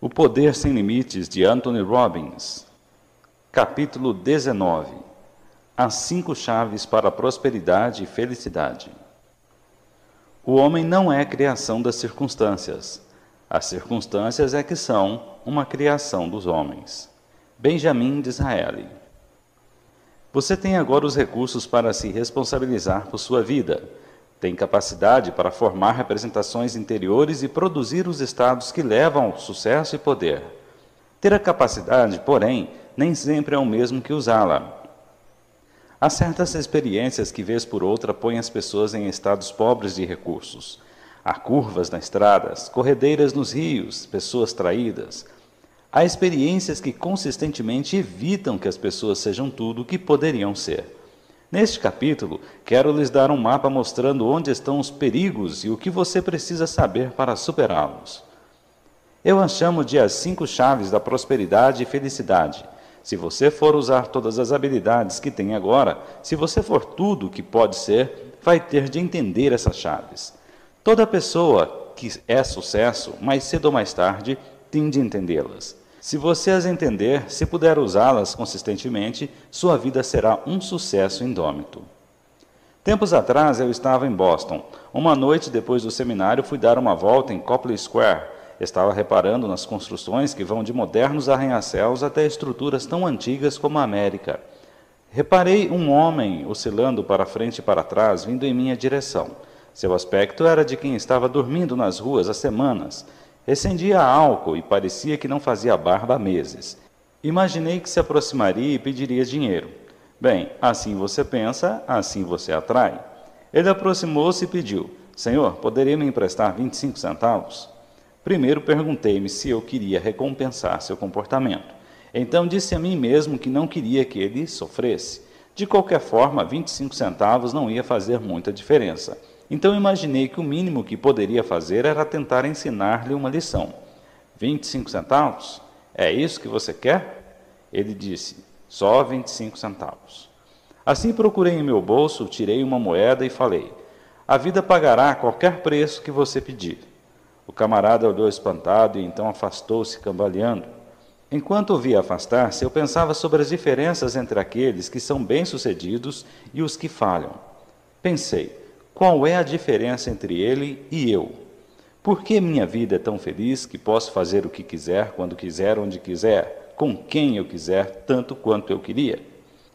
O Poder Sem Limites, de Anthony Robbins. Capítulo 19. As 5 chaves para a prosperidade e felicidade. O homem não é criação das circunstâncias. As circunstâncias é que são uma criação dos homens. Benjamin Disraeli. Você tem agora os recursos para se responsabilizar por sua vida. Tem capacidade para formar representações interiores e produzir os estados que levam ao sucesso e poder. Ter a capacidade, porém, nem sempre é o mesmo que usá-la. Há certas experiências que, vez por outra, põem as pessoas em estados pobres de recursos. Há curvas nas estradas, corredeiras nos rios, pessoas traídas. Há experiências que consistentemente evitam que as pessoas sejam tudo o que poderiam ser. Neste capítulo, quero lhes dar um mapa mostrando onde estão os perigos e o que você precisa saber para superá-los. Eu as chamo de as 5 chaves da prosperidade e felicidade. Se você for usar todas as habilidades que tem agora, se você for tudo o que pode ser, vai ter de entender essas chaves. Toda pessoa que é sucesso, mais cedo ou mais tarde, tem de entendê-las. Se você as entender, se puder usá-las consistentemente, sua vida será um sucesso indômito. Tempos atrás eu estava em Boston. Uma noite depois do seminário fui dar uma volta em Copley Square. Estava reparando nas construções que vão de modernos arranha-céus até estruturas tão antigas como a América. Reparei um homem oscilando para frente e para trás, vindo em minha direção. Seu aspecto era de quem estava dormindo nas ruas há semanas. Recendia álcool e parecia que não fazia barba há meses. Imaginei que se aproximaria e pediria dinheiro. Bem, assim você pensa, assim você atrai. Ele aproximou-se e pediu: Senhor, poderia me emprestar 25 centavos? Primeiro perguntei-me se eu queria recompensar seu comportamento. Então disse a mim mesmo que não queria que ele sofresse. De qualquer forma, 25 centavos não ia fazer muita diferença. Então imaginei que o mínimo que poderia fazer era tentar ensinar-lhe uma lição. 25 centavos? É isso que você quer? Ele disse: só 25 centavos. Assim procurei em meu bolso, tirei uma moeda e falei: a vida pagará qualquer preço que você pedir. O camarada olhou espantado e então afastou-se cambaleando. Enquanto o via afastar-se, eu pensava sobre as diferenças entre aqueles que são bem-sucedidos e os que falham. Pensei: qual é a diferença entre ele e eu? Por que minha vida é tão feliz que posso fazer o que quiser, quando quiser, onde quiser, com quem eu quiser, tanto quanto eu queria?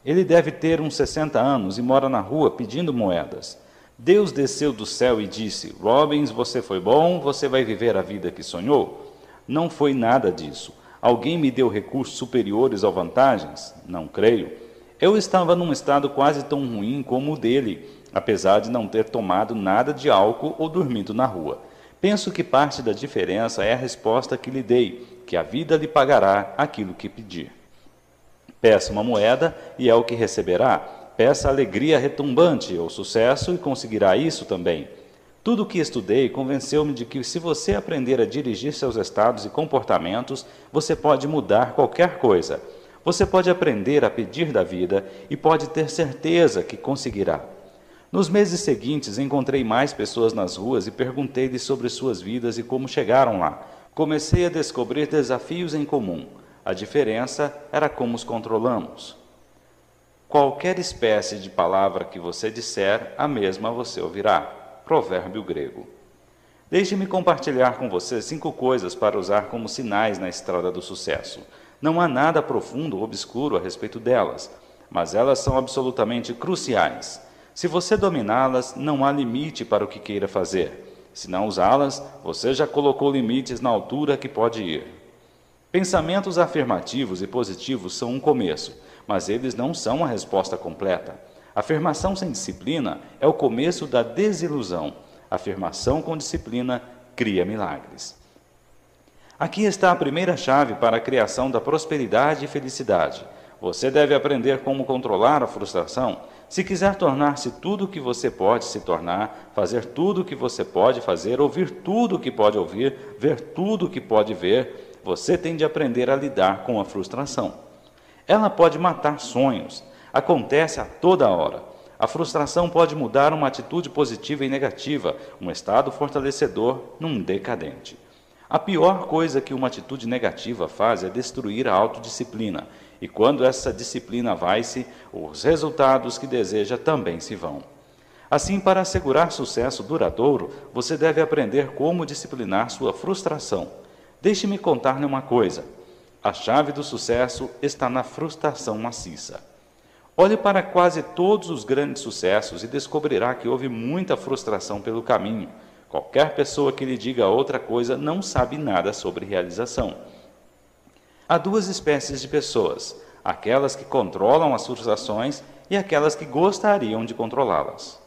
Ele deve ter uns 60 anos e mora na rua pedindo moedas. Deus desceu do céu e disse: Robbins, você foi bom, você vai viver a vida que sonhou? Não foi nada disso. Alguém me deu recursos superiores ou vantagens? Não creio. Eu estava num estado quase tão ruim como o dele, apesar de não ter tomado nada de álcool ou dormido na rua. Penso que parte da diferença é a resposta que lhe dei, que a vida lhe pagará aquilo que pedir. Peça uma moeda e é o que receberá. Peça alegria retumbante ou sucesso e conseguirá isso também. Tudo o que estudei convenceu-me de que se você aprender a dirigir seus estados e comportamentos, você pode mudar qualquer coisa. Você pode aprender a pedir da vida e pode ter certeza que conseguirá. Nos meses seguintes, encontrei mais pessoas nas ruas e perguntei-lhes sobre suas vidas e como chegaram lá. Comecei a descobrir desafios em comum. A diferença era como os controlamos. Qualquer espécie de palavra que você disser, a mesma você ouvirá. Provérbio grego. Deixe-me compartilhar com você 5 coisas para usar como sinais na estrada do sucesso. Não há nada profundo ou obscuro a respeito delas, mas elas são absolutamente cruciais. Se você dominá-las, não há limite para o que queira fazer. Se não usá-las, você já colocou limites na altura que pode ir. Pensamentos afirmativos e positivos são um começo, mas eles não são a resposta completa. Afirmação sem disciplina é o começo da desilusão. Afirmação com disciplina cria milagres. Aqui está a primeira chave para a criação da prosperidade e felicidade. Você deve aprender como controlar a frustração. Se quiser tornar-se tudo o que você pode se tornar, fazer tudo o que você pode fazer, ouvir tudo o que pode ouvir, ver tudo o que pode ver, você tem de aprender a lidar com a frustração. Ela pode matar sonhos. Acontece a toda hora. A frustração pode mudar uma atitude positiva em negativa, um estado fortalecedor num decadente. A pior coisa que uma atitude negativa faz é destruir a autodisciplina, e quando essa disciplina vai-se, os resultados que deseja também se vão. Assim, para assegurar sucesso duradouro, você deve aprender como disciplinar sua frustração. Deixe-me contar-lhe uma coisa: a chave do sucesso está na frustração maciça. Olhe para quase todos os grandes sucessos e descobrirá que houve muita frustração pelo caminho. Qualquer pessoa que lhe diga outra coisa não sabe nada sobre realização. Há duas espécies de pessoas: aquelas que controlam as frustrações e aquelas que gostariam de controlá-las.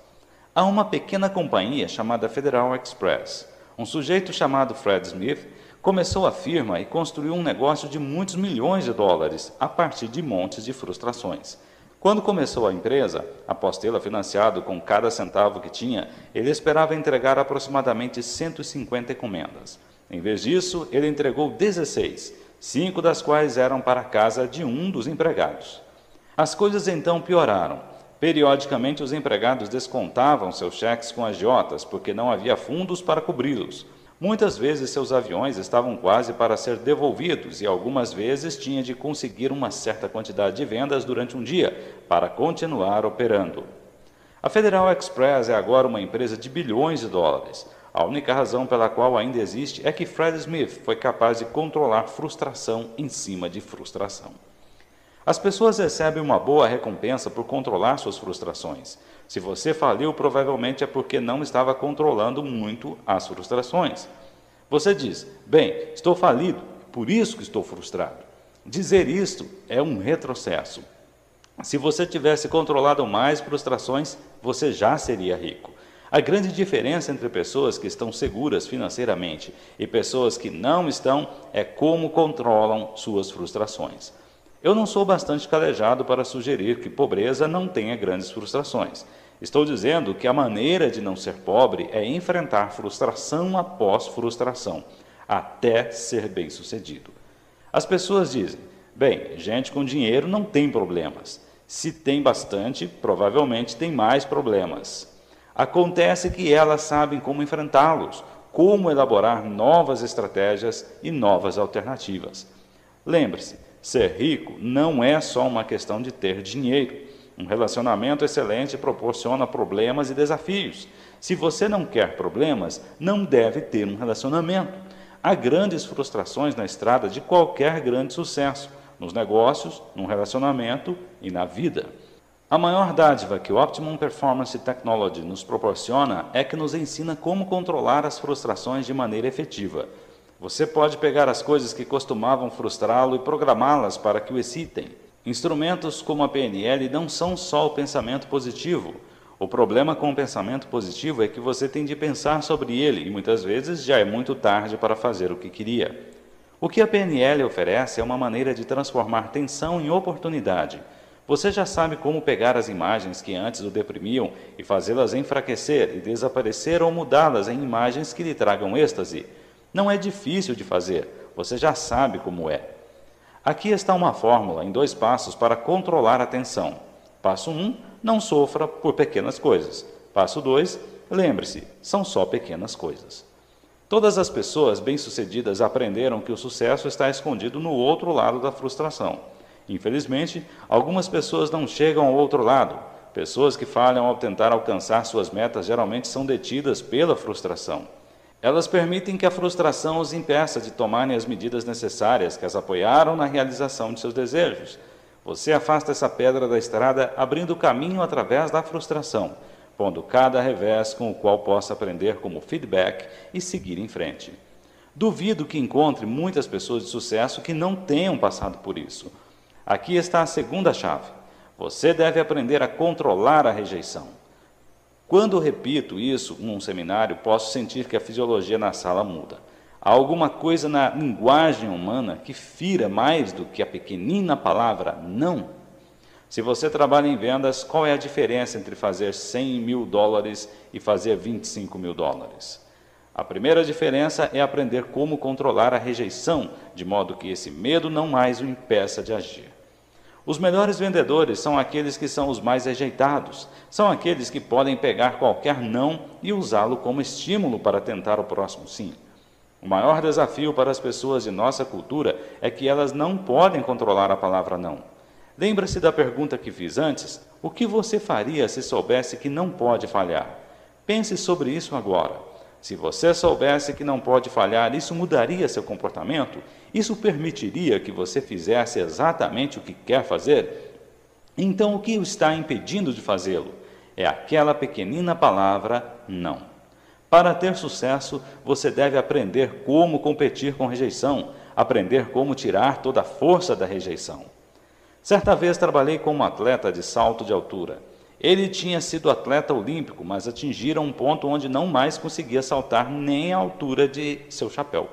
Há uma pequena companhia chamada Federal Express. Um sujeito chamado Fred Smith começou a firma e construiu um negócio de muitos milhões de dólares a partir de montes de frustrações. Quando começou a empresa, após tê-la financiado com cada centavo que tinha, ele esperava entregar aproximadamente 150 encomendas. Em vez disso, ele entregou 16, 5 das quais eram para a casa de um dos empregados. As coisas então pioraram. Periodicamente, os empregados descontavam seus cheques com agiotas, porque não havia fundos para cobri-los. Muitas vezes seus aviões estavam quase para ser devolvidos e algumas vezes tinha de conseguir uma certa quantidade de vendas durante um dia para continuar operando. A Federal Express é agora uma empresa de bilhões de dólares. A única razão pela qual ainda existe é que Fred Smith foi capaz de controlar frustração em cima de frustração. As pessoas recebem uma boa recompensa por controlar suas frustrações. Se você faliu, provavelmente é porque não estava controlando muito as frustrações. Você diz: bem, estou falido, por isso que estou frustrado. Dizer isto é um retrocesso. Se você tivesse controlado mais frustrações, você já seria rico. A grande diferença entre pessoas que estão seguras financeiramente e pessoas que não estão é como controlam suas frustrações. Eu não sou bastante calejado para sugerir que pobreza não tenha grandes frustrações. Estou dizendo que a maneira de não ser pobre é enfrentar frustração após frustração, até ser bem-sucedido. As pessoas dizem: bem, gente com dinheiro não tem problemas. Se tem bastante, provavelmente tem mais problemas. Acontece que elas sabem como enfrentá-los, como elaborar novas estratégias e novas alternativas. Lembre-se, ser rico não é só uma questão de ter dinheiro. Um relacionamento excelente proporciona problemas e desafios. Se você não quer problemas, não deve ter um relacionamento. Há grandes frustrações na estrada de qualquer grande sucesso, nos negócios, no relacionamento e na vida. A maior dádiva que o Optimum Performance Technology nos proporciona é que nos ensina como controlar as frustrações de maneira efetiva. Você pode pegar as coisas que costumavam frustrá-lo e programá-las para que o excitem. Instrumentos como a PNL não são só o pensamento positivo. O problema com o pensamento positivo é que você tem de pensar sobre ele e muitas vezes já é muito tarde para fazer o que queria. O que a PNL oferece é uma maneira de transformar tensão em oportunidade. Você já sabe como pegar as imagens que antes o deprimiam e fazê-las enfraquecer e desaparecer ou mudá-las em imagens que lhe tragam êxtase. Não é difícil de fazer, você já sabe como é. Aqui está uma fórmula em 2 passos para controlar a tensão. Passo 1, não sofra por pequenas coisas. Passo 2, lembre-se, são só pequenas coisas. Todas as pessoas bem-sucedidas aprenderam que o sucesso está escondido no outro lado da frustração. Infelizmente, algumas pessoas não chegam ao outro lado. Pessoas que falham ao tentar alcançar suas metas geralmente são detidas pela frustração. Elas permitem que a frustração os impeça de tomarem as medidas necessárias que as apoiaram na realização de seus desejos. Você afasta essa pedra da estrada, abrindo caminho através da frustração, pondo cada revés com o qual possa aprender como feedback e seguir em frente. Duvido que encontre muitas pessoas de sucesso que não tenham passado por isso. Aqui está a segunda chave. Você deve aprender a controlar a rejeição. Quando repito isso num seminário, posso sentir que a fisiologia na sala muda. Há alguma coisa na linguagem humana que fira mais do que a pequenina palavra não. Se você trabalha em vendas, qual é a diferença entre fazer 100 mil dólares e fazer 25 mil dólares? A primeira diferença é aprender como controlar a rejeição, de modo que esse medo não mais o impeça de agir. Os melhores vendedores são aqueles que são os mais rejeitados, são aqueles que podem pegar qualquer não e usá-lo como estímulo para tentar o próximo sim. O maior desafio para as pessoas de nossa cultura é que elas não podem controlar a palavra não. Lembra-se da pergunta que fiz antes? O que você faria se soubesse que não pode falhar? Pense sobre isso agora. Se você soubesse que não pode falhar, isso mudaria seu comportamento? Isso permitiria que você fizesse exatamente o que quer fazer? Então, o que o está impedindo de fazê-lo? É aquela pequenina palavra não. Para ter sucesso, você deve aprender como competir com rejeição, aprender como tirar toda a força da rejeição. Certa vez trabalhei com um atleta de salto de altura. Ele tinha sido atleta olímpico, mas atingira um ponto onde não mais conseguia saltar nem a altura de seu chapéu.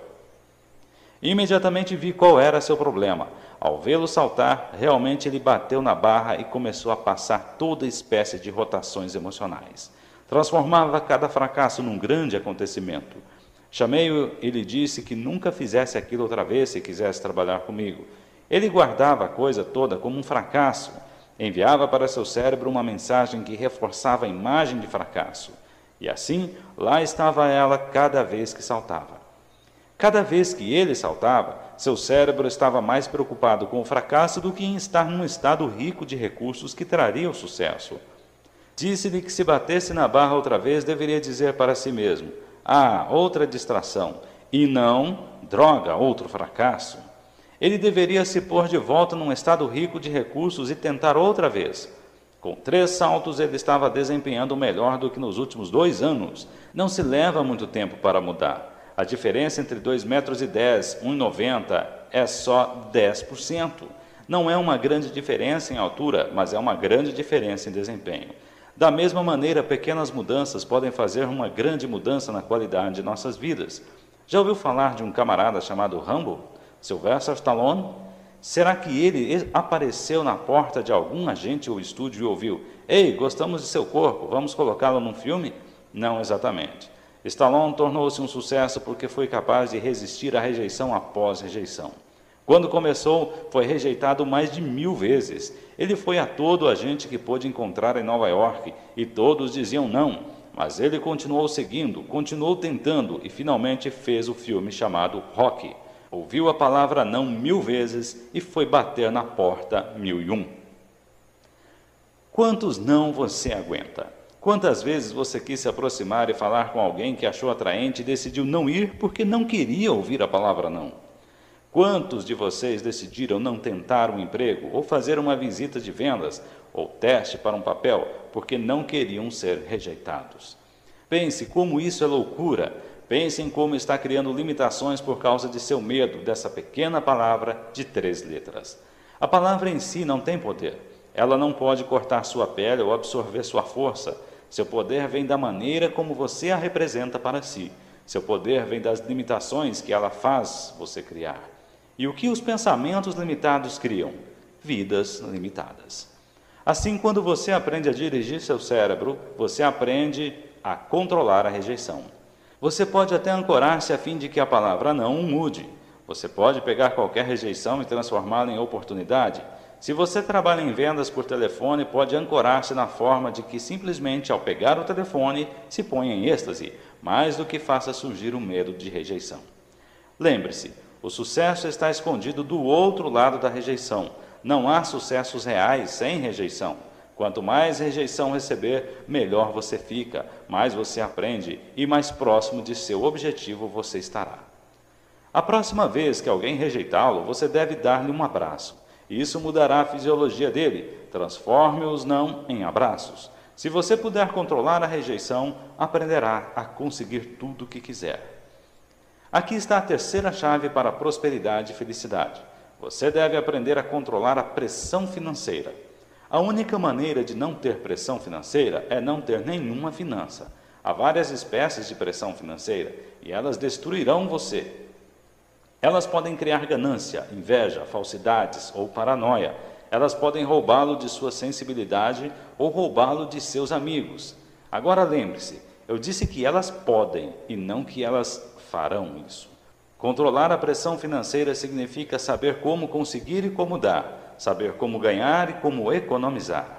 Imediatamente vi qual era seu problema. Ao vê-lo saltar, realmente ele bateu na barra e começou a passar toda espécie de rotações emocionais. Transformava cada fracasso num grande acontecimento. Chamei-o e lhe disse que nunca fizesse aquilo outra vez se quisesse trabalhar comigo. Ele guardava a coisa toda como um fracasso. Enviava para seu cérebro uma mensagem que reforçava a imagem de fracasso. E assim, lá estava ela cada vez que saltava. Cada vez que ele saltava, seu cérebro estava mais preocupado com o fracasso do que em estar num estado rico de recursos que traria o sucesso. Disse-lhe que se batesse na barra outra vez, deveria dizer para si mesmo: ah, outra distração, e não, droga, outro fracasso. Ele deveria se pôr de volta num estado rico de recursos e tentar outra vez. Com 3 saltos, ele estava desempenhando melhor do que nos últimos 2 anos. Não se leva muito tempo para mudar. A diferença entre 2,10 metros e 1,90 é só 10%. Não é uma grande diferença em altura, mas é uma grande diferença em desempenho. Da mesma maneira, pequenas mudanças podem fazer uma grande mudança na qualidade de nossas vidas. Já ouviu falar de um camarada chamado Rambo? Sylvester Stallone? Será que ele apareceu na porta de algum agente ou estúdio e ouviu: ei, gostamos de seu corpo, vamos colocá-lo num filme? Não exatamente. Stallone tornou-se um sucesso porque foi capaz de resistir à rejeição após rejeição. Quando começou, foi rejeitado mais de 1000 vezes. Ele foi a todo agente que pôde encontrar em Nova York e todos diziam não, mas ele continuou seguindo, continuou tentando e finalmente fez o filme chamado Rocky. Ouviu a palavra não 1000 vezes e foi bater na porta 1001. Quantos não você aguenta? Quantas vezes você quis se aproximar e falar com alguém que achou atraente e decidiu não ir porque não queria ouvir a palavra não? Quantos de vocês decidiram não tentar um emprego ou fazer uma visita de vendas ou teste para um papel porque não queriam ser rejeitados? Pense como isso é loucura. Pense em como está criando limitações por causa de seu medo dessa pequena palavra de 3 letras. A palavra em si não tem poder. Ela não pode cortar sua pele ou absorver sua força. Seu poder vem da maneira como você a representa para si. Seu poder vem das limitações que ela faz você criar. E o que os pensamentos limitados criam? Vidas limitadas. Assim, quando você aprende a dirigir seu cérebro, você aprende a controlar a rejeição. Você pode até ancorar-se a fim de que a palavra não mude. Você pode pegar qualquer rejeição e transformá-la em oportunidade. Se você trabalha em vendas por telefone, pode ancorar-se na forma de que simplesmente ao pegar o telefone se ponha em êxtase, mais do que faça surgir o medo de rejeição. Lembre-se, o sucesso está escondido do outro lado da rejeição. Não há sucessos reais sem rejeição. Quanto mais rejeição receber, melhor você fica, mais você aprende e mais próximo de seu objetivo você estará. A próxima vez que alguém rejeitá-lo, você deve dar-lhe um abraço. Isso mudará a fisiologia dele. Transforme os não em abraços. Se você puder controlar a rejeição, aprenderá a conseguir tudo o que quiser. Aqui está a terceira chave para a prosperidade e felicidade. Você deve aprender a controlar a pressão financeira. A única maneira de não ter pressão financeira é não ter nenhuma finança. Há várias espécies de pressão financeira e elas destruirão você. Elas podem criar ganância, inveja, falsidades ou paranoia. Elas podem roubá-lo de sua sensibilidade ou roubá-lo de seus amigos. Agora lembre-se, eu disse que elas podem e não que elas farão isso. Controlar a pressão financeira significa saber como conseguir e como dar, saber como ganhar e como economizar.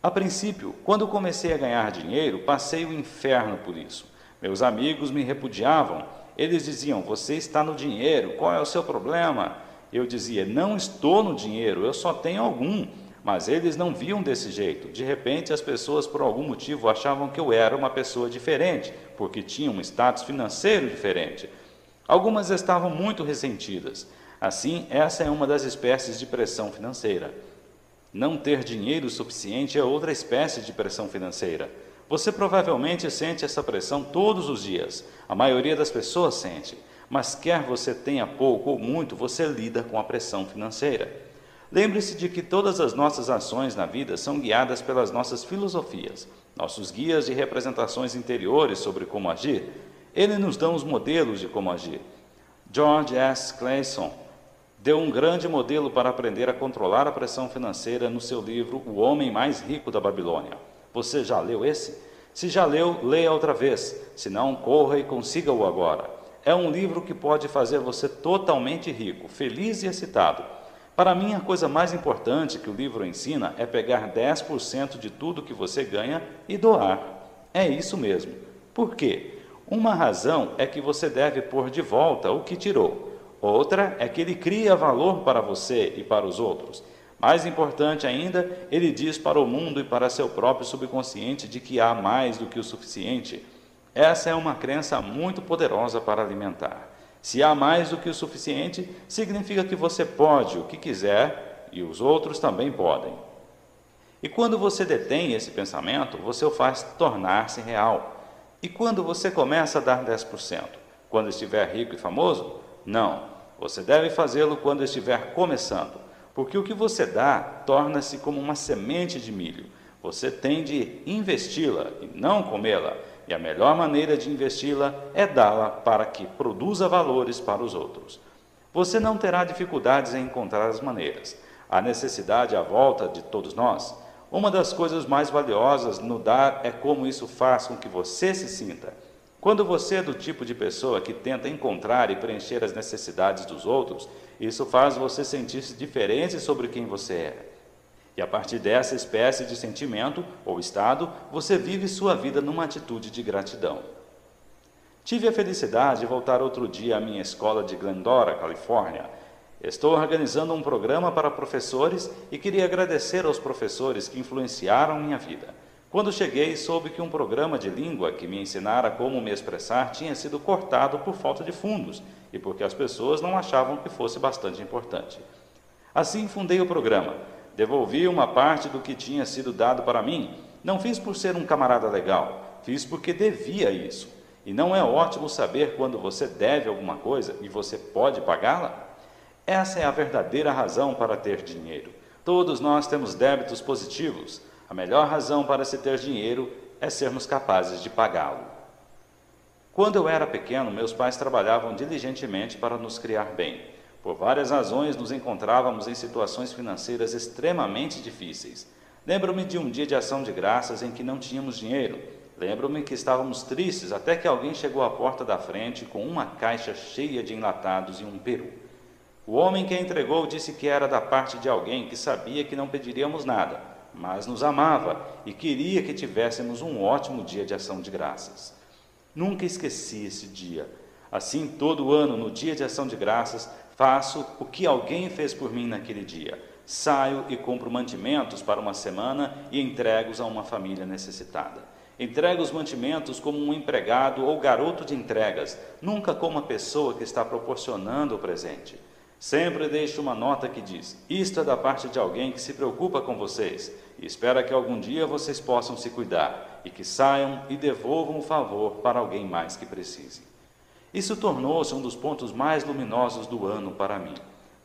A princípio, quando comecei a ganhar dinheiro, passei o inferno por isso. Meus amigos me repudiavam. Eles diziam: você está no dinheiro, qual é o seu problema? Eu dizia: não estou no dinheiro, eu só tenho algum. Mas eles não viam desse jeito. De repente, as pessoas, por algum motivo, achavam que eu era uma pessoa diferente, porque tinha um status financeiro diferente. Algumas estavam muito ressentidas. Assim, essa é uma das espécies de pressão financeira. Não ter dinheiro suficiente é outra espécie de pressão financeira. Você provavelmente sente essa pressão todos os dias. A maioria das pessoas sente. Mas quer você tenha pouco ou muito, você lida com a pressão financeira. Lembre-se de que todas as nossas ações na vida são guiadas pelas nossas filosofias, nossos guias de representações interiores sobre como agir. Eles nos dão os modelos de como agir. George S. Clason deu um grande modelo para aprender a controlar a pressão financeira no seu livro O Homem Mais Rico da Babilônia. Você já leu esse? Se já leu, leia outra vez. Se não, corra e consiga-o agora. É um livro que pode fazer você totalmente rico, feliz e excitado. Para mim, a coisa mais importante que o livro ensina é pegar 10% de tudo que você ganha e doar. É isso mesmo. Por quê? Uma razão é que você deve pôr de volta o que tirou. Outra é que ele cria valor para você e para os outros. Mais importante ainda, ele diz para o mundo e para seu próprio subconsciente de que há mais do que o suficiente. Essa é uma crença muito poderosa para alimentar. Se há mais do que o suficiente, significa que você pode o que quiser e os outros também podem. E quando você detém esse pensamento, você o faz tornar-se real. E quando você começa a dar 10%? Quando estiver rico e famoso? Não. Você deve fazê-lo quando estiver começando, porque o que você dá torna-se como uma semente de milho. Você tem de investi-la e não comê-la. E a melhor maneira de investi-la é dá-la para que produza valores para os outros. Você não terá dificuldades em encontrar as maneiras. A necessidade à volta de todos nós. Uma das coisas mais valiosas no dar é como isso faz com que você se sinta. Quando você é do tipo de pessoa que tenta encontrar e preencher as necessidades dos outros, isso faz você sentir-se diferente sobre quem você é. E a partir dessa espécie de sentimento ou estado, você vive sua vida numa atitude de gratidão. Tive a felicidade de voltar outro dia à minha escola de Glendora, Califórnia. Estou organizando um programa para professores e queria agradecer aos professores que influenciaram minha vida. Quando cheguei, soube que um programa de língua que me ensinara como me expressar tinha sido cortado por falta de fundos e porque as pessoas não achavam que fosse bastante importante. Assim, fundei o programa. Devolvi uma parte do que tinha sido dado para mim. Não fiz por ser um camarada legal, fiz porque devia isso. E não é ótimo saber quando você deve alguma coisa e você pode pagá-la? Essa é a verdadeira razão para ter dinheiro. Todos nós temos débitos positivos. A melhor razão para se ter dinheiro é sermos capazes de pagá-lo. Quando eu era pequeno, meus pais trabalhavam diligentemente para nos criar bem. Por várias razões, nos encontrávamos em situações financeiras extremamente difíceis. Lembro-me de um dia de ação de graças em que não tínhamos dinheiro. Lembro-me que estávamos tristes até que alguém chegou à porta da frente com uma caixa cheia de enlatados e um peru. O homem que a entregou disse que era da parte de alguém que sabia que não pediríamos nada, mas nos amava e queria que tivéssemos um ótimo dia de ação de graças. Nunca esqueci esse dia. Assim, todo ano, no dia de ação de graças, faço o que alguém fez por mim naquele dia. Saio e compro mantimentos para uma semana e entrego-os a uma família necessitada. Entrego os mantimentos como um empregado ou garoto de entregas, nunca como uma pessoa que está proporcionando o presente. Sempre deixo uma nota que diz: isto é da parte de alguém que se preocupa com vocês e espera que algum dia vocês possam se cuidar e que saiam e devolvam o favor para alguém mais que precise. Isso tornou-se um dos pontos mais luminosos do ano para mim.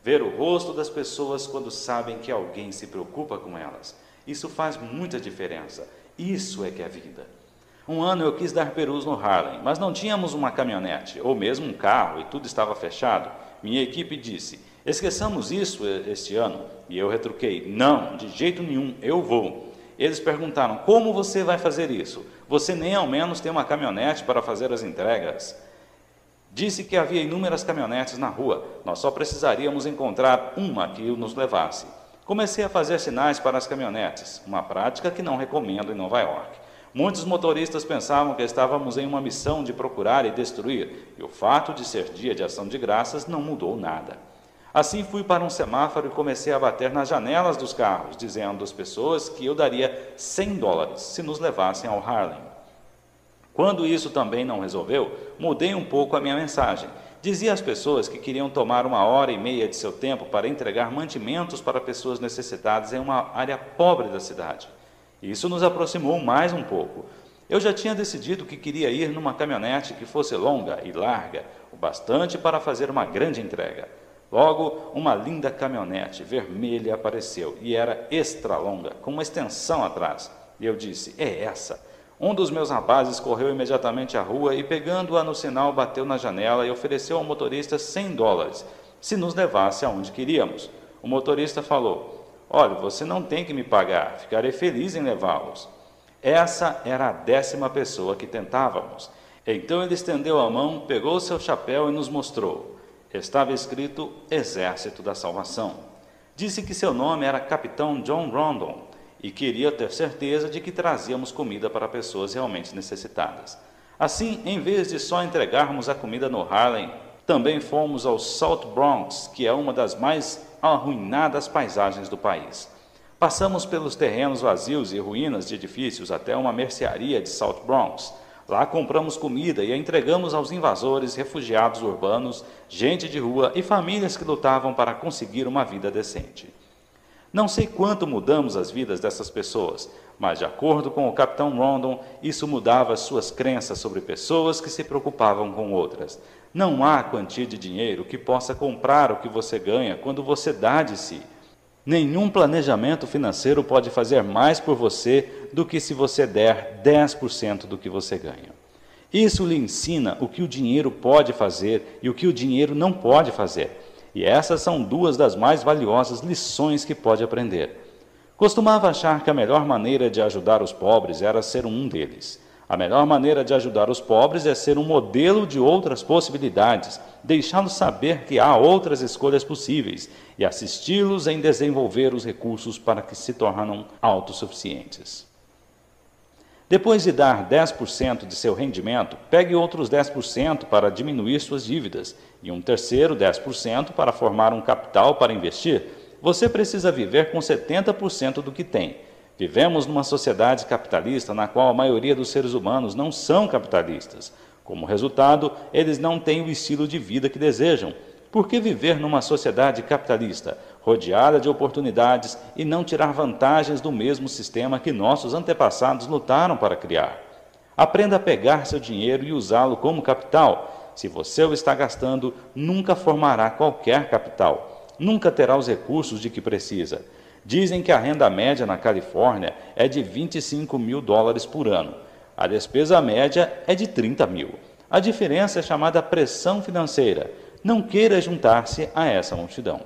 Ver o rosto das pessoas quando sabem que alguém se preocupa com elas. Isso faz muita diferença. Isso é que é vida. Um ano eu quis dar perus no Harlem, mas não tínhamos uma caminhonete, ou mesmo um carro, e tudo estava fechado. Minha equipe disse: esqueçamos isso este ano. E eu retruquei: não, de jeito nenhum, eu vou. Eles perguntaram: como você vai fazer isso? Você nem ao menos tem uma caminhonete para fazer as entregas. Disse que havia inúmeras caminhonetes na rua, nós só precisaríamos encontrar uma que nos levasse. Comecei a fazer sinais para as caminhonetes, uma prática que não recomendo em Nova York. Muitos motoristas pensavam que estávamos em uma missão de procurar e destruir, e o fato de ser dia de ação de graças não mudou nada. Assim fui para um semáforo e comecei a bater nas janelas dos carros, dizendo às pessoas que eu daria $100 se nos levassem ao Harlem. Quando isso também não resolveu, mudei um pouco a minha mensagem. Dizia às pessoas que queriam tomar 1h30 de seu tempo para entregar mantimentos para pessoas necessitadas em uma área pobre da cidade. Isso nos aproximou mais um pouco. Eu já tinha decidido que queria ir numa caminhonete que fosse longa e larga, o bastante para fazer uma grande entrega. Logo, uma linda caminhonete vermelha apareceu e era extra longa, com uma extensão atrás. E eu disse, é essa. Um dos meus rapazes correu imediatamente à rua e, pegando-a no sinal, bateu na janela e ofereceu ao motorista $100, se nos levasse aonde queríamos. O motorista falou, olha, você não tem que me pagar, ficarei feliz em levá-los. Essa era a 10ª pessoa que tentávamos. Então ele estendeu a mão, pegou seu chapéu e nos mostrou. Estava escrito Exército da Salvação. Disse que seu nome era Capitão John Rondon e queria ter certeza de que trazíamos comida para pessoas realmente necessitadas. Assim, em vez de só entregarmos a comida no Harlem, também fomos ao South Bronx, que é uma das mais arruinadas paisagens do país. Passamos pelos terrenos vazios e ruínas de edifícios até uma mercearia de South Bronx. Lá compramos comida e a entregamos aos invasores, refugiados urbanos, gente de rua e famílias que lutavam para conseguir uma vida decente. Não sei quanto mudamos as vidas dessas pessoas, mas de acordo com o Capitão Rondon, isso mudava as suas crenças sobre pessoas que se preocupavam com outras. Não há quantia de dinheiro que possa comprar o que você ganha quando você dá de si. Nenhum planejamento financeiro pode fazer mais por você do que se você der 10% do que você ganha. Isso lhe ensina o que o dinheiro pode fazer e o que o dinheiro não pode fazer. E essas são duas das mais valiosas lições que pode aprender. Costumava achar que a melhor maneira de ajudar os pobres era ser um deles. A melhor maneira de ajudar os pobres é ser um modelo de outras possibilidades, deixá-los saber que há outras escolhas possíveis e assisti-los em desenvolver os recursos para que se tornem autossuficientes. Depois de dar 10% de seu rendimento, pegue outros 10% para diminuir suas dívidas e um terceiro 10% para formar um capital para investir. Você precisa viver com 70% do que tem. Vivemos numa sociedade capitalista na qual a maioria dos seres humanos não são capitalistas. Como resultado, eles não têm o estilo de vida que desejam. Por que viver numa sociedade capitalista, rodeada de oportunidades, e não tirar vantagens do mesmo sistema que nossos antepassados lutaram para criar? Aprenda a pegar seu dinheiro e usá-lo como capital. Se você o está gastando, nunca formará qualquer capital. Nunca terá os recursos de que precisa. Dizem que a renda média na Califórnia é de $25 mil por ano. A despesa média é de 30 mil. A diferença é chamada pressão financeira. Não queira juntar-se a essa multidão.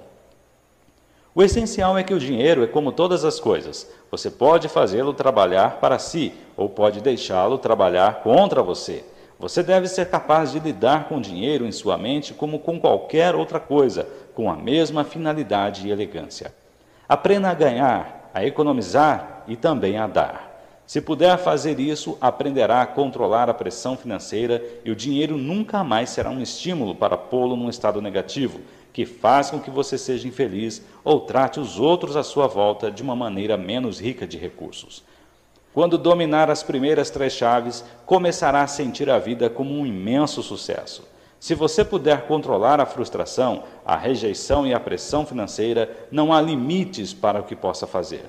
O essencial é que o dinheiro é como todas as coisas. Você pode fazê-lo trabalhar para si ou pode deixá-lo trabalhar contra você. Você deve ser capaz de lidar com o dinheiro em sua mente como com qualquer outra coisa, com a mesma finalidade e elegância. Aprenda a ganhar, a economizar e também a dar. Se puder fazer isso, aprenderá a controlar a pressão financeira e o dinheiro nunca mais será um estímulo para pô-lo num estado negativo, que faz com que você seja infeliz ou trate os outros à sua volta de uma maneira menos rica de recursos. Quando dominar as primeiras 3 chaves, começará a sentir a vida como um imenso sucesso. Se você puder controlar a frustração, a rejeição e a pressão financeira, não há limites para o que possa fazer.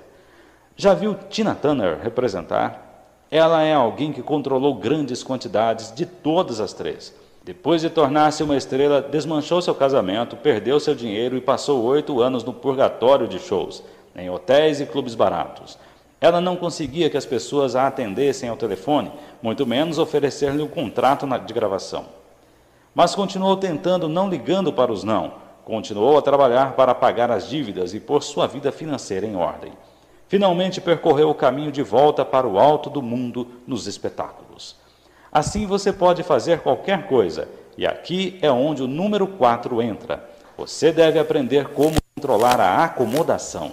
Já viu Tina Turner representar? Ela é alguém que controlou grandes quantidades de todas as 3. Depois de tornar-se uma estrela, desmanchou seu casamento, perdeu seu dinheiro e passou 8 anos no purgatório de shows, em hotéis e clubes baratos. Ela não conseguia que as pessoas a atendessem ao telefone, muito menos oferecer-lhe um contrato de gravação. Mas continuou tentando, não ligando para os não. Continuou a trabalhar para pagar as dívidas e pôr sua vida financeira em ordem. Finalmente percorreu o caminho de volta para o alto do mundo nos espetáculos. Assim você pode fazer qualquer coisa, e aqui é onde o número 4 entra. Você deve aprender como controlar a acomodação.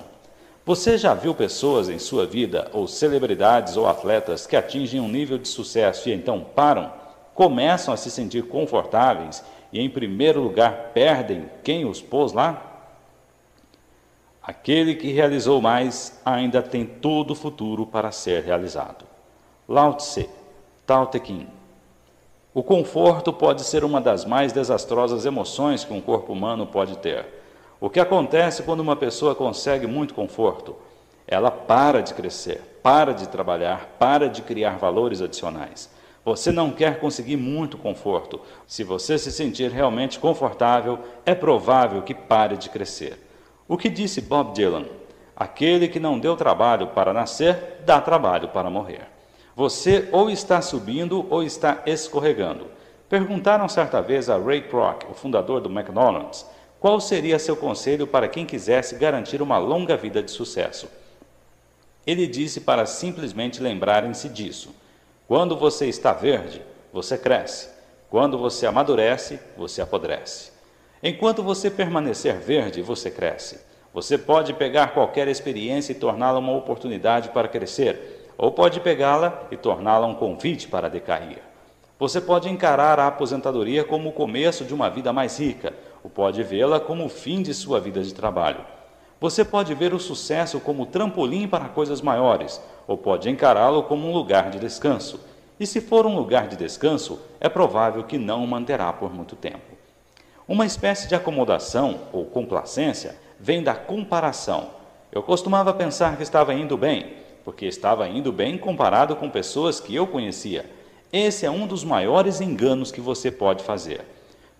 Você já viu pessoas em sua vida, ou celebridades ou atletas, que atingem um nível de sucesso e então param, começam a se sentir confortáveis e, em primeiro lugar, perdem quem os pôs lá? Aquele que realizou mais ainda tem todo o futuro para ser realizado. Lao Tse, Tao Te Ching. O conforto pode ser uma das mais desastrosas emoções que um corpo humano pode ter. O que acontece quando uma pessoa consegue muito conforto? Ela para de crescer, para de trabalhar, para de criar valores adicionais. Você não quer conseguir muito conforto. Se você se sentir realmente confortável, é provável que pare de crescer. O que disse Bob Dylan? Aquele que não deu trabalho para nascer, dá trabalho para morrer. Você ou está subindo ou está escorregando. Perguntaram certa vez a Ray Kroc, o fundador do McDonald's, qual seria seu conselho para quem quisesse garantir uma longa vida de sucesso. Ele disse para simplesmente lembrarem-se disso. Quando você está verde, você cresce. Quando você amadurece, você apodrece. Enquanto você permanecer verde, você cresce. Você pode pegar qualquer experiência e torná-la uma oportunidade para crescer, ou pode pegá-la e torná-la um convite para decair. Você pode encarar a aposentadoria como o começo de uma vida mais rica, ou pode vê-la como o fim de sua vida de trabalho. Você pode ver o sucesso como trampolim para coisas maiores, ou pode encará-lo como um lugar de descanso. E se for um lugar de descanso, é provável que não o manterá por muito tempo. Uma espécie de acomodação ou complacência vem da comparação. Eu costumava pensar que estava indo bem, porque estava indo bem comparado com pessoas que eu conhecia. Esse é um dos maiores enganos que você pode fazer.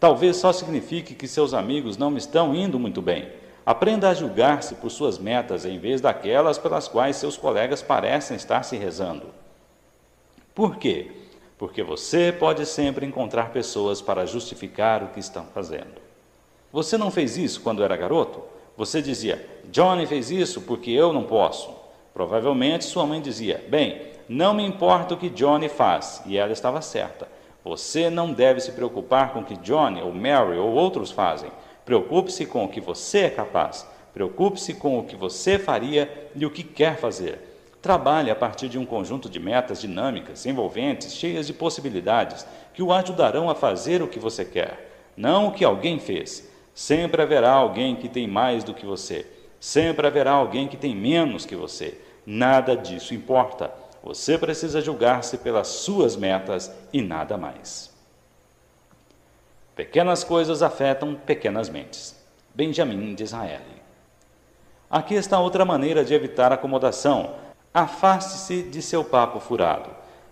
Talvez só signifique que seus amigos não estão indo muito bem. Aprenda a julgar-se por suas metas em vez daquelas pelas quais seus colegas parecem estar se rezando. Por quê? Porque você pode sempre encontrar pessoas para justificar o que estão fazendo. Você não fez isso quando era garoto? Você dizia, Johnny fez isso porque eu não posso. Provavelmente sua mãe dizia, bem, não me importa o que Johnny faz, e ela estava certa. Você não deve se preocupar com o que Johnny ou Mary ou outros fazem. Preocupe-se com o que você é capaz. Preocupe-se com o que você faria e o que quer fazer. Trabalhe a partir de um conjunto de metas dinâmicas, envolventes, cheias de possibilidades, que o ajudarão a fazer o que você quer, não o que alguém fez. Sempre haverá alguém que tem mais do que você. Sempre haverá alguém que tem menos que você. Nada disso importa. Você precisa julgar-se pelas suas metas e nada mais. Pequenas coisas afetam pequenas mentes. Benjamin Disraeli. Aqui está outra maneira de evitar acomodação. Afaste-se de seu papo furado.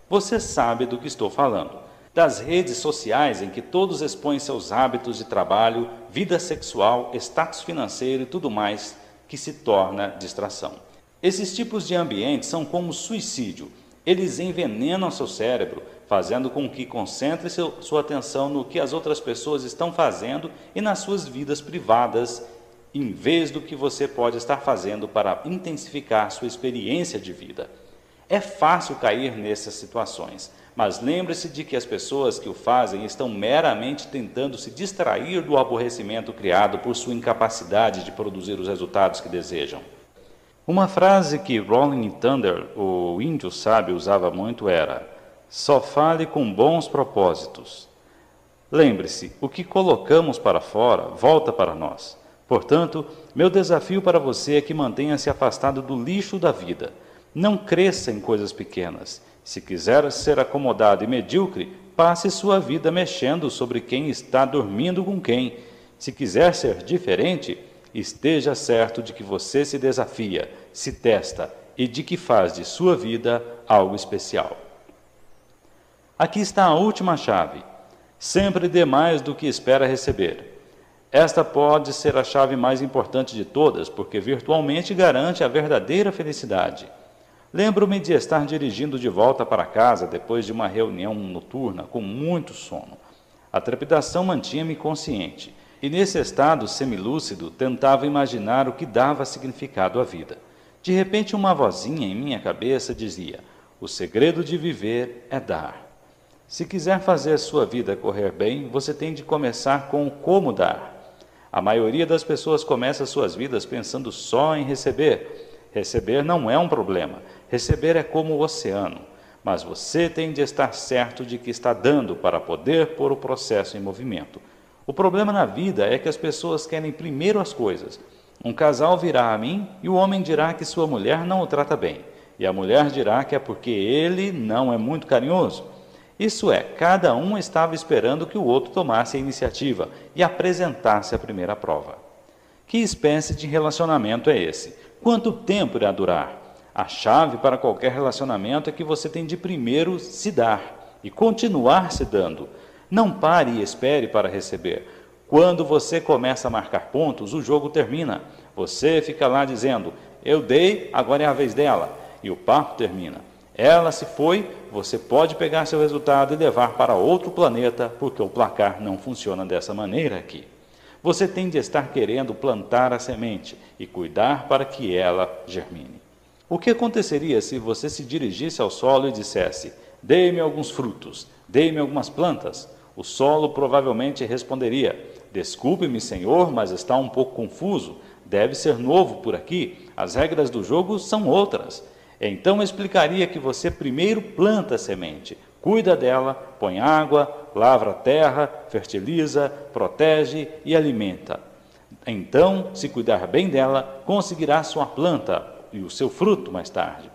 Você sabe do que estou falando. Das redes sociais em que todos expõem seus hábitos de trabalho, vida sexual, status financeiro e tudo mais que se torna distração. Esses tipos de ambientes são como suicídio. Eles envenenam seu cérebro, fazendo com que concentre sua atenção no que as outras pessoas estão fazendo e nas suas vidas privadas, em vez do que você pode estar fazendo para intensificar sua experiência de vida. É fácil cair nessas situações, mas lembre-se de que as pessoas que o fazem estão meramente tentando se distrair do aborrecimento criado por sua incapacidade de produzir os resultados que desejam. Uma frase que Rolling Thunder, o índio sábio, usava muito era: só fale com bons propósitos. Lembre-se, o que colocamos para fora volta para nós. Portanto, meu desafio para você é que mantenha-se afastado do lixo da vida. Não cresça em coisas pequenas. Se quiser ser acomodado e medíocre, passe sua vida mexendo sobre quem está dormindo com quem. Se quiser ser diferente, esteja certo de que você se desafia, se testa e de que faz de sua vida algo especial. Aqui está a última chave. Sempre dê mais do que espera receber. Esta pode ser a chave mais importante de todas, porque virtualmente garante a verdadeira felicidade. Lembro-me de estar dirigindo de volta para casa depois de uma reunião noturna com muito sono. A trepidação mantinha-me consciente, e nesse estado semilúcido tentava imaginar o que dava significado à vida. De repente uma vozinha em minha cabeça dizia: o segredo de viver é dar. Se quiser fazer sua vida correr bem, você tem de começar com o como dar. A maioria das pessoas começa suas vidas pensando só em receber. Receber não é um problema. Receber é como o oceano. Mas você tem de estar certo de que está dando para poder pôr o processo em movimento. O problema na vida é que as pessoas querem primeiro as coisas. Um casal virá a mim e o homem dirá que sua mulher não o trata bem. E a mulher dirá que é porque ele não é muito carinhoso. Isso é, cada um estava esperando que o outro tomasse a iniciativa e apresentasse a primeira prova. Que espécie de relacionamento é esse? Quanto tempo irá durar? A chave para qualquer relacionamento é que você tem de primeiro se dar e continuar se dando. Não pare e espere para receber. Quando você começa a marcar pontos, o jogo termina. Você fica lá dizendo, eu dei, agora é a vez dela. E o papo termina. Ela se foi, você pode pegar seu resultado e levar para outro planeta, porque o placar não funciona dessa maneira aqui. Você tem de estar querendo plantar a semente e cuidar para que ela germine. O que aconteceria se você se dirigisse ao solo e dissesse, dê-me alguns frutos, dê-me algumas plantas? O solo provavelmente responderia, desculpe-me, senhor, mas está um pouco confuso, deve ser novo por aqui, as regras do jogo são outras. Então explicaria que você primeiro planta a semente, cuida dela, põe água, lavra a terra, fertiliza, protege e alimenta. Então, se cuidar bem dela, conseguirá sua planta e o seu fruto mais tarde.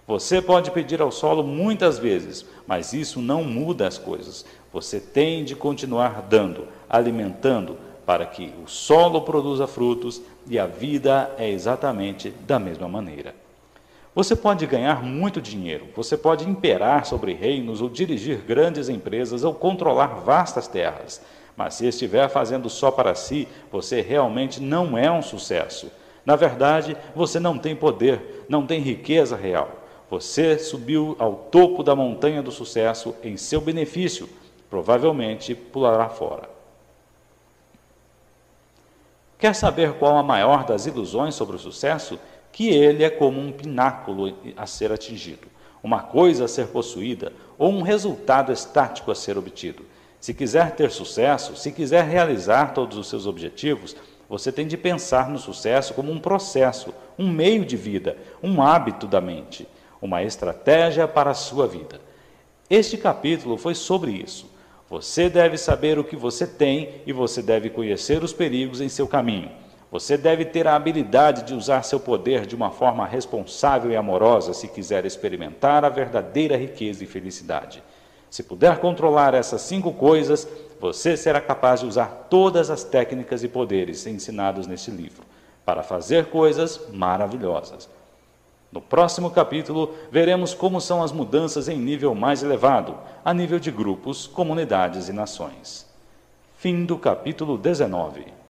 Você pode pedir ao solo muitas vezes, mas isso não muda as coisas. Você tem de continuar dando, alimentando, para que o solo produza frutos e a vida é exatamente da mesma maneira. Você pode ganhar muito dinheiro, você pode imperar sobre reinos ou dirigir grandes empresas ou controlar vastas terras. Mas se estiver fazendo só para si, você realmente não é um sucesso. Na verdade, você não tem poder, não tem riqueza real. Você subiu ao topo da montanha do sucesso em seu benefício, provavelmente pulará fora. Quer saber qual a maior das ilusões sobre o sucesso? Que ele é como um pináculo a ser atingido, uma coisa a ser possuída ou um resultado estático a ser obtido. Se quiser ter sucesso, se quiser realizar todos os seus objetivos, você tem de pensar no sucesso como um processo, um meio de vida, um hábito da mente, uma estratégia para a sua vida. Este capítulo foi sobre isso. Você deve saber o que você tem e você deve conhecer os perigos em seu caminho. Você deve ter a habilidade de usar seu poder de uma forma responsável e amorosa se quiser experimentar a verdadeira riqueza e felicidade. Se puder controlar essas 5 coisas, você será capaz de usar todas as técnicas e poderes ensinados neste livro para fazer coisas maravilhosas. No próximo capítulo, veremos como são as mudanças em nível mais elevado, a nível de grupos, comunidades e nações. Fim do capítulo 19.